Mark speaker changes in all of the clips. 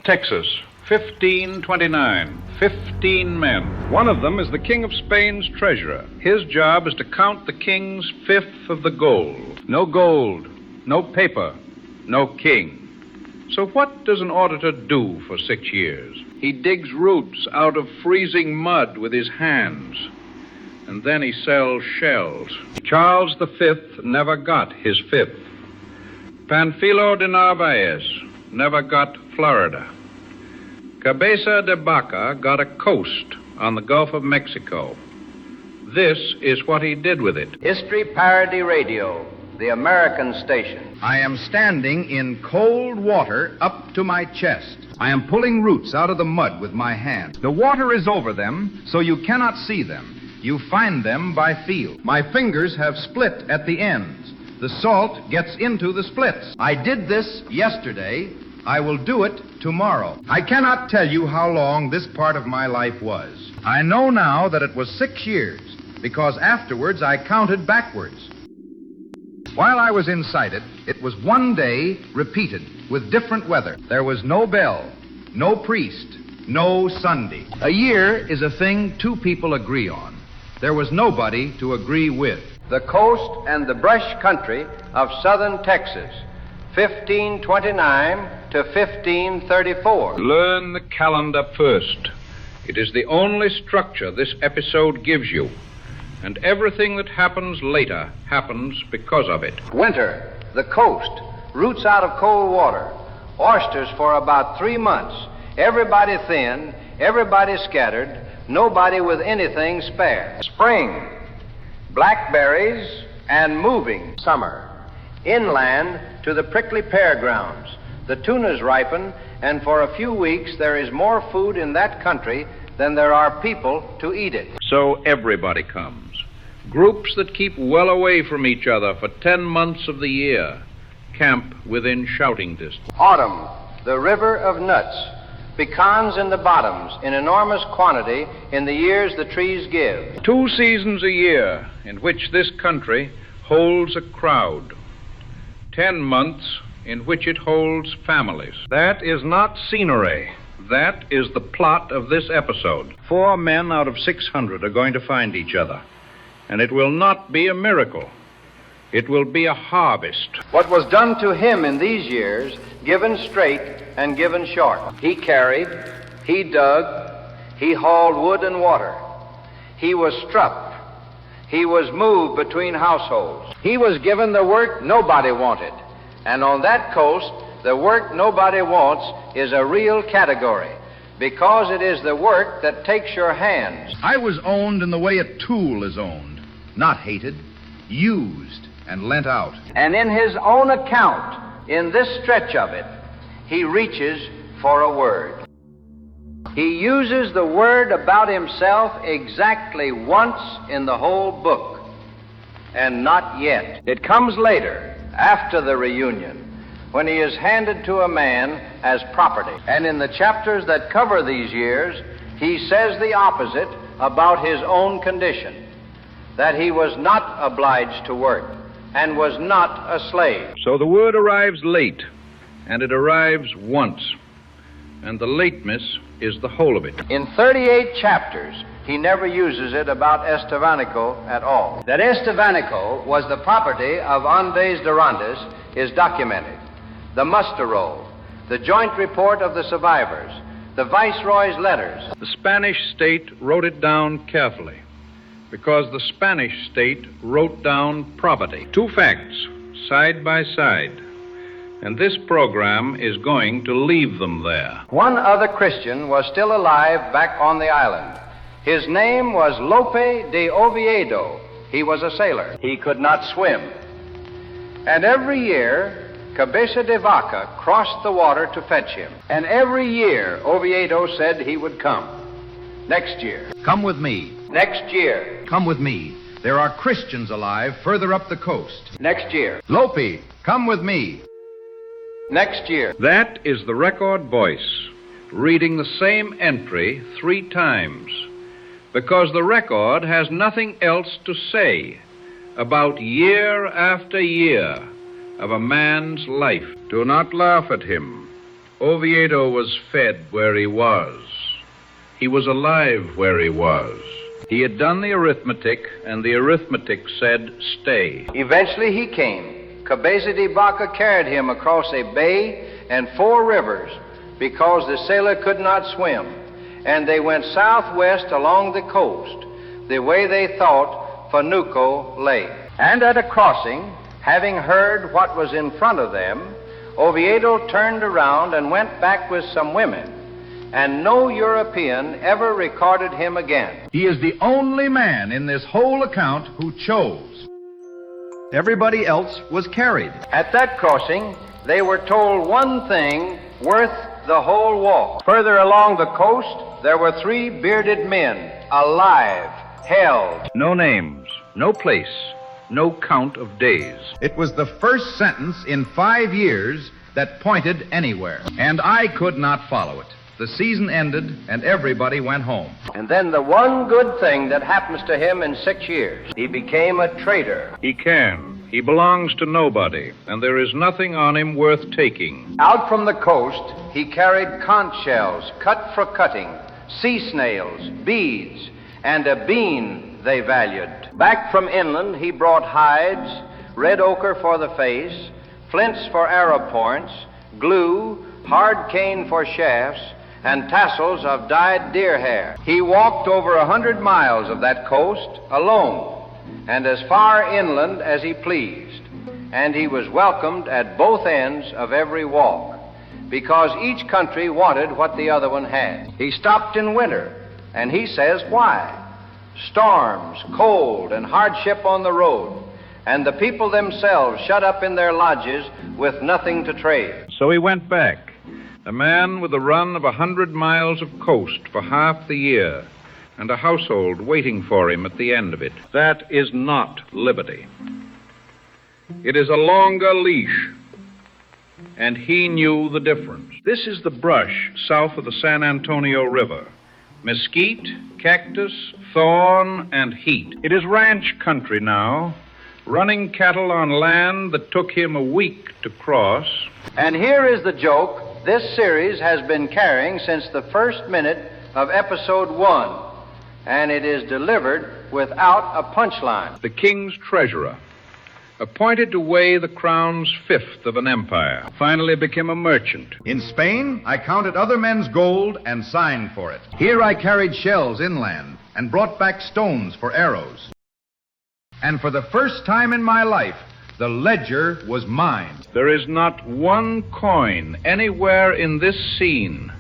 Speaker 1: Texas, 1529, 15 men. One of them is the King of Spain's treasurer. His job is to count the king's fifth of the gold. No gold, no paper, no king. So what does an auditor do for 6 years? He digs roots out of freezing mud with his hands, and then he sells shells. Charles V never got his fifth. Panfilo de Narvaez never got Florida. Cabeza de Vaca got a coast on the Gulf of Mexico. This is what he did with it.
Speaker 2: History Parody Radio, the American station.
Speaker 3: I am standing in cold water up to my chest. I am pulling roots out of the mud with my hands. The water is over them, so you cannot see them. You find them by feel. My fingers have split at the ends. The salt gets into the splits. I did this yesterday. I will do it tomorrow. I cannot tell you how long this part of my life was. I know now that it was 6 years, because afterwards I counted backwards. While I was inside it, it was one day repeated with different weather. There was no bell, no priest, no Sunday. A year is a thing two people agree on. There was nobody to agree with.
Speaker 2: The coast and the brush country of southern Texas, 1529 to 1534.
Speaker 1: Learn the calendar first. It is the only structure this episode gives you, and everything that happens later happens because of it.
Speaker 2: Winter, the coast, roots out of cold water, oysters for about 3 months, everybody thin, everybody scattered, nobody with anything spare. Spring, blackberries and moving. Summer, inland to the prickly pear grounds. The tunas ripen, and for a few weeks there is more food in that country than there are people to eat it.
Speaker 1: So everybody comes. Groups that keep well away from each other for 10 months of the year camp within shouting distance.
Speaker 2: Autumn, the river of nuts, pecans in the bottoms in enormous quantity in the years the trees give.
Speaker 1: 2 seasons a year in which this country holds a crowd. 10 months in which it holds families. That is not scenery. That is the plot of this episode. 4 men out of 600 are going to find each other. And it will not be a miracle. It will be a harvest.
Speaker 2: What was done to him in these years, given straight and given short. He carried, he dug, he hauled wood and water. He was struck. He was moved between households. He was given the work nobody wanted. And on that coast, the work nobody wants is a real category, because it is the work that takes your hands.
Speaker 3: I was owned in the way a tool is owned, not hated, used and lent out.
Speaker 2: And in his own account, in this stretch of it, he reaches for a word. He uses the word about himself exactly once in the whole book, and not yet. It comes later, after the reunion, when he is handed to a man as property. And in the chapters that cover these years, he says the opposite about his own condition, that he was not obliged to work and was not a slave.
Speaker 1: So the word arrives late, and it arrives once, and the lateness is the whole of it.
Speaker 2: In 38 chapters, he never uses it about Estevanico at all. That Estevanico was the property of Andres Dorantes is documented. The muster roll, the joint report of the survivors, the viceroy's letters.
Speaker 1: The Spanish state wrote it down carefully, because the Spanish state wrote down property. 2 facts, side by side. And this program is going to leave them there.
Speaker 2: One other Christian was still alive back on the island. His name was Lope de Oviedo. He was a sailor. He could not swim. And every year, Cabeza de Vaca crossed the water to fetch him. And every year, Oviedo said he would come. Next year.
Speaker 3: Come with me.
Speaker 2: Next year.
Speaker 3: Come with me. There are Christians alive further up the coast.
Speaker 2: Next year.
Speaker 3: Lope, come with me.
Speaker 2: Next year.
Speaker 1: That is the record voice reading the same entry 3 times, because the record has nothing else to say about year after year of a man's life. Do not laugh at him. Oviedo was fed where he was. He was alive where he was. He had done the arithmetic, and the arithmetic said, stay.
Speaker 2: Eventually he came. Cabeza de Vaca carried him across a bay and 4 rivers because the sailor could not swim. And they went southwest along the coast, the way they thought Panuco lay. And at a crossing, having heard what was in front of them, Oviedo turned around and went back with some women, and no European ever recorded him again.
Speaker 3: He is the only man in this whole account who chose. Everybody else was carried.
Speaker 2: At that crossing, they were told one thing worth the whole walk. Further along the coast, there were 3 bearded men, alive, held.
Speaker 1: No names, no place, no count of days.
Speaker 3: It was the first sentence in 5 years that pointed anywhere, and I could not follow it. The season ended, and everybody went home.
Speaker 2: And then the one good thing that happens to him in 6 years, he became a trader.
Speaker 1: He can. He belongs to nobody, and there is nothing on him worth taking.
Speaker 2: Out from the coast, he carried conch shells, cut for cutting, sea snails, beads, and a bean they valued. Back from inland, he brought hides, red ochre for the face, flints for arrow points, glue, hard cane for shafts, and tassels of dyed deer hair. He walked over 100 miles of that coast alone, and as far inland as he pleased. And he was welcomed at both ends of every walk, because each country wanted what the other one had. He stopped in winter, and he says why. Storms, cold, and hardship on the road, and the people themselves shut up in their lodges with nothing to trade.
Speaker 1: So he went back, a man with a run of 100 miles of coast for half the year, and a household waiting for him at the end of it. That is not liberty. It is a longer leash, and he knew the difference. This is the brush south of the San Antonio River. Mesquite, cactus, thorn, and heat. It is ranch country now, running cattle on land that took him a week to cross.
Speaker 2: And here is the joke this series has been carrying since the first minute of episode 1, and it is delivered without a punchline.
Speaker 1: The king's treasurer, appointed to weigh the crown's 5th of an empire, finally became a merchant.
Speaker 3: In Spain, I counted other men's gold and signed for it. Here I carried shells inland and brought back stones for arrows. And for the first time in my life, the ledger was mine.
Speaker 1: There is not one coin anywhere in this scene,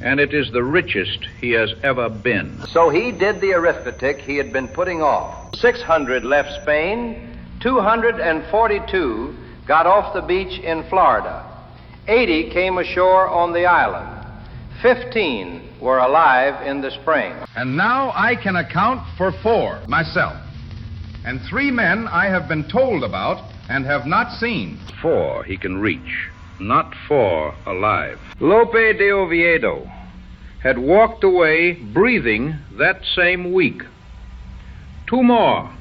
Speaker 1: and it is the richest he has ever been.
Speaker 2: So he did the arithmetic he had been putting off. 600 left Spain, 242 got off the beach in Florida, 80 came ashore on the island, 15 were alive in the spring.
Speaker 3: And now I can account for 4 myself, and 3 men I have been told about and have not seen.
Speaker 1: 4 he can reach, not 4 alive. Lope de Oviedo had walked away breathing that same week. 2 more,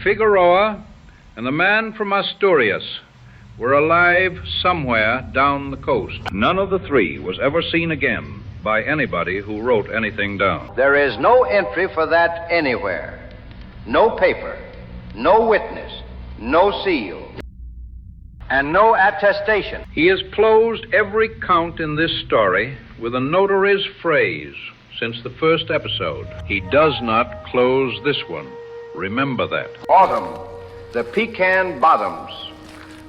Speaker 1: Figueroa and the man from Asturias, were alive somewhere down the coast. None of the 3 was ever seen again by anybody who wrote anything down.
Speaker 2: There is no entry for that anywhere. No paper, no witness, no seal, and no attestation.
Speaker 1: He has closed every count in this story with a notary's phrase since the first episode. He does not close this one. Remember that.
Speaker 2: Autumn, the pecan bottoms,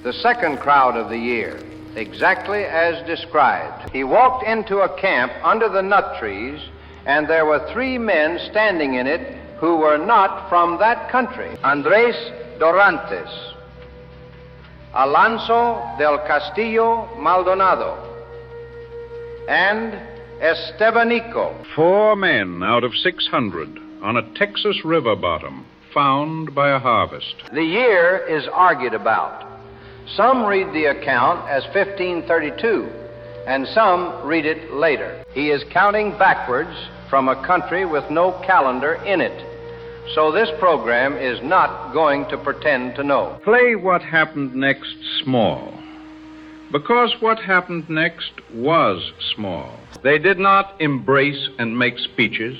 Speaker 2: the second crowd of the year, exactly as described. He walked into a camp under the nut trees, and there were 3 men standing in it who were not from that country. Andres Dorantes, Alonso del Castillo Maldonado, and Estebanico.
Speaker 1: 4 men out of 600 on a Texas river bottom, found by a harvest.
Speaker 2: The year is argued about. Some read the account as 1532, and some read it later. He is counting backwards from a country with no calendar in it. So this program is not going to pretend to know.
Speaker 1: Play what happened next small. Because what happened next was small. They did not embrace and make speeches.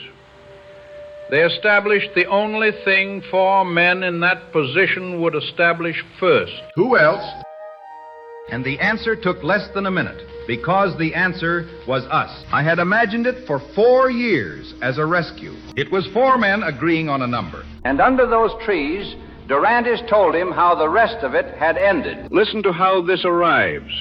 Speaker 1: They established the only thing 4 men in that position would establish first.
Speaker 3: Who else? And the answer took less than a minute, because the answer was us. I had imagined it for 4 years as a rescue. It was 4 men agreeing on a number.
Speaker 2: And under those trees, Durantis told him how the rest of it had ended.
Speaker 1: Listen to how this arrives,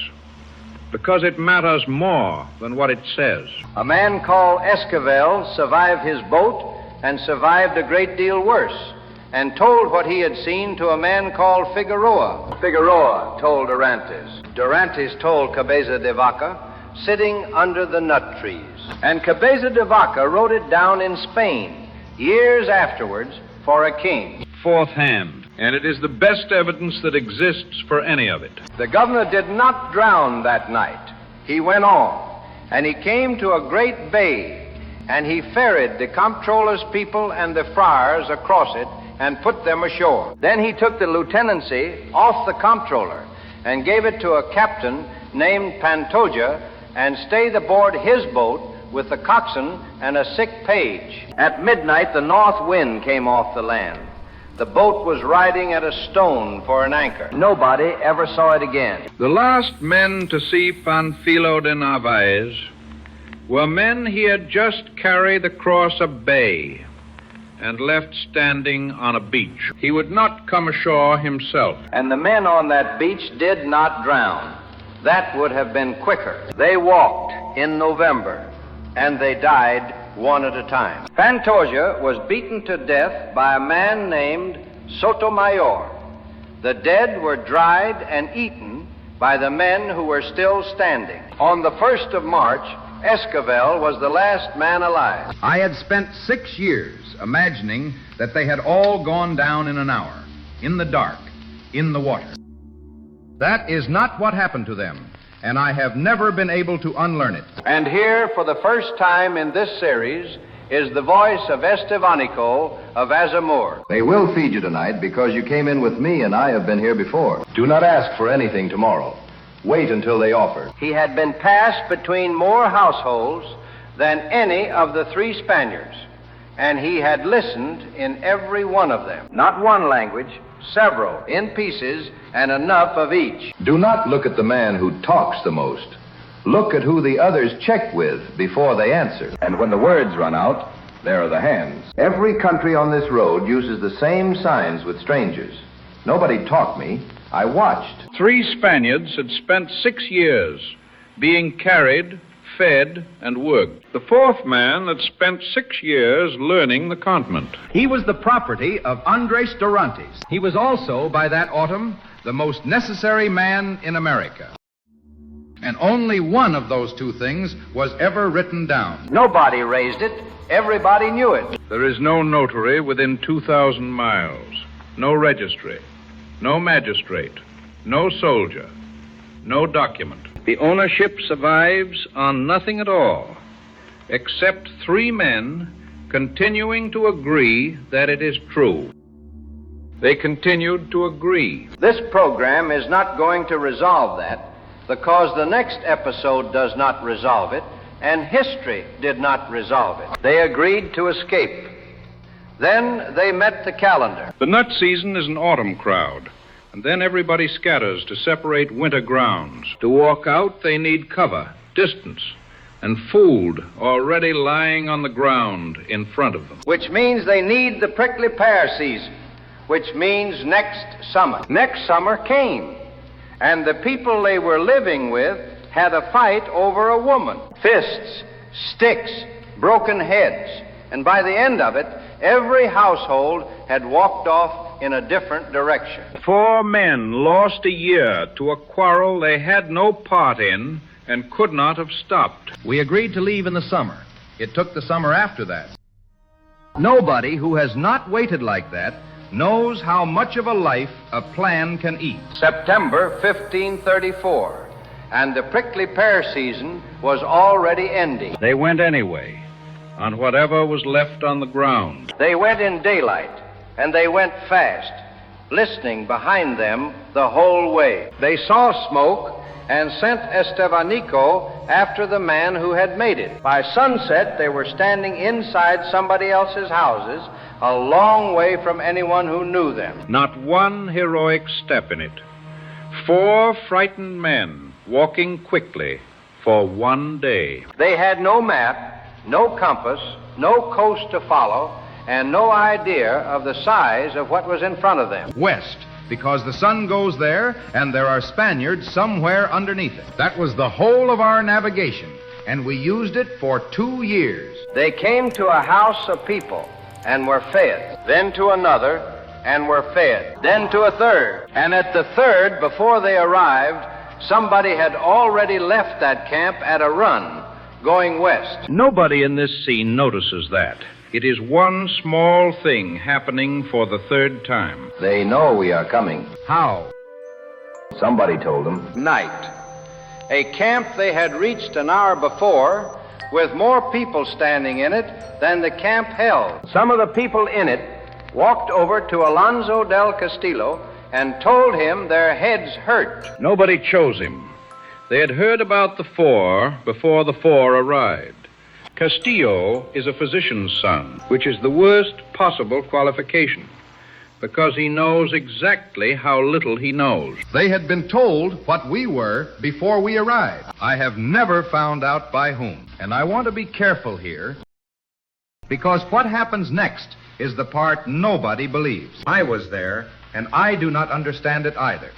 Speaker 1: because it matters more than what it says.
Speaker 2: A man called Esquivel survived his boat and survived a great deal worse, and told what he had seen to a man called Figueroa. Figueroa told Durantis. Durantis told Cabeza de Vaca, sitting under the nut trees. And Cabeza de Vaca wrote it down in Spain, years afterwards, for a king.
Speaker 1: Fourth hand, and it is the best evidence that exists for any of it.
Speaker 2: The governor did not drown that night. He went on, and he came to a great bay, and he ferried the comptroller's people and the friars across it and put them ashore. Then he took the lieutenancy off the comptroller and gave it to a captain named Pantoja and stayed aboard his boat with the coxswain and a sick page. At midnight, the north wind came off the land. The boat was riding at a stone for an anchor. Nobody ever saw it again.
Speaker 1: The last men to see Panfilo de Narvaez were men he had just carried across a bay and left standing on a beach. He would not come ashore himself.
Speaker 2: And the men on that beach did not drown. That would have been quicker. They walked in November, and they died one at a time. Pantoja was beaten to death by a man named Sotomayor. The dead were dried and eaten by the men who were still standing. On the 1st of March, Esquivel was the last man alive.
Speaker 3: I had spent 6 years imagining that they had all gone down in an hour, in the dark, in the water. That is not what happened to them, and I have never been able to unlearn it.
Speaker 2: And here, for the first time in this series, is the voice of Estevanico of Azamur.
Speaker 4: They will feed you tonight because you came in with me and I have been here before. Do not ask for anything tomorrow. Wait until they offer.
Speaker 2: He had been passed between more households than any of the 3 Spaniards, and he had listened in every one of them. Not one language, several, in pieces, and enough of each.
Speaker 4: Do not look at the man who talks the most. Look at who the others check with before they answer. And when the words run out, there are the hands. Every country on this road uses the same signs with strangers. Nobody taught me. I watched.
Speaker 1: 3 Spaniards had spent 6 years being carried, fed, and worked. The 4th man had spent 6 years learning the continent.
Speaker 3: He was the property of Andres Durantis. He was also, by that autumn, the most necessary man in America. And only one of those 2 things was ever written down.
Speaker 2: Nobody raised it. Everybody knew it.
Speaker 1: There is no notary within 2,000 miles, no registry, no magistrate, no soldier, no document. The ownership survives on nothing at all, except 3 men continuing to agree that it is true. They continued to agree.
Speaker 2: This program is not going to resolve that, because the next episode does not resolve it, and history did not resolve it. They agreed to escape. Then they met the calendar.
Speaker 1: The nut season is an autumn crowd, and then everybody scatters to separate winter grounds. To walk out, they need cover, distance, and food already lying on the ground in front of them.
Speaker 2: Which means they need the prickly pear season, which means next summer. Next summer came, and the people they were living with had a fight over a woman. Fists, sticks, broken heads, and by the end of it, every household had walked off in a different direction.
Speaker 1: 4 men lost a year to a quarrel they had no part in and could not have stopped.
Speaker 3: We agreed to leave in the summer. It took the summer after that. Nobody who has not waited like that knows how much of a life a plan can eat.
Speaker 2: September 1534, and the prickly pear season was already ending.
Speaker 1: They went anyway, on whatever was left on the ground.
Speaker 2: They went in daylight, and they went fast, listening behind them the whole way. They saw smoke and sent Estevanico after the man who had made it. By sunset, they were standing inside somebody else's houses, a long way from anyone who knew them.
Speaker 1: Not one heroic step in it. 4 frightened men walking quickly for one day.
Speaker 2: They had no map, no compass, no coast to follow, and no idea of the size of what was in front of them.
Speaker 3: West, because the sun goes there and there are Spaniards somewhere underneath it. That was the whole of our navigation, and we used it for 2 years.
Speaker 2: They came to a house of people and were fed, then to another and were fed, then to a third. And at the third, before they arrived, somebody had already left that camp at a run, going west.
Speaker 1: Nobody in this scene notices that. It is one small thing happening for the 3rd time.
Speaker 4: They know we are coming.
Speaker 3: How?
Speaker 4: Somebody told them.
Speaker 2: Night. A camp they had reached an hour before, with more people standing in it than the camp held. Some of the people in it walked over to Alonso del Castillo and told him their heads hurt.
Speaker 1: Nobody chose him. They had heard about the 4 before the 4 arrived. Castillo is a physician's son, which is the worst possible qualification, because he knows exactly how little he knows.
Speaker 3: They had been told what we were before we arrived. I have never found out by whom. And I want to be careful here, because what happens next is the part nobody believes. I was there, and I do not understand it either.